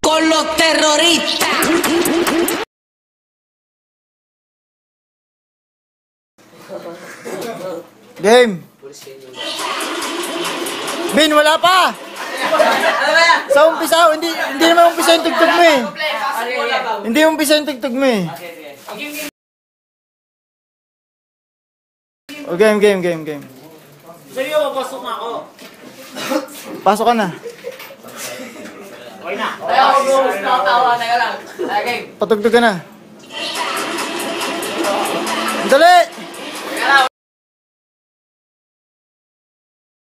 con los terroristas. Game. Bin, wala pa. Sa umpisa, hindi naman umpisa yung tugtog mo eh. Hindi umpisa yung tugtog mo eh. Oh, game. Sige, papasok na ako. Pasok ka na. Okay na. Ayaw ko buhos na tawa. Teka lang. Game. Patugtog ka na. Dali!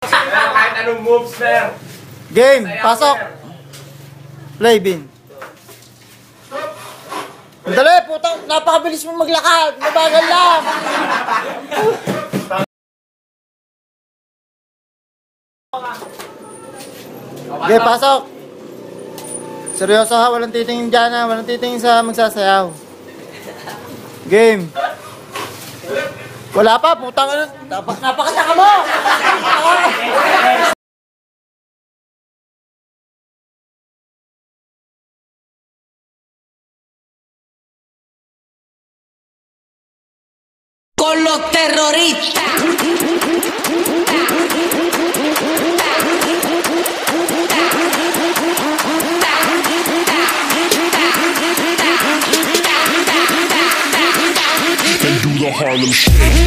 Kahit anong moves, sir. Game, pasok. Play, Bin. Dali, putang, napakabilis mo maglakad. Mabagal lang. Game, pasok. Seryoso ha, walang titingin dyan ha. Walang titingin sa magsasayaw. Game. Wala pa, putang ano. Napakataka mo. Con los terroristas. And do the Harlem Shake.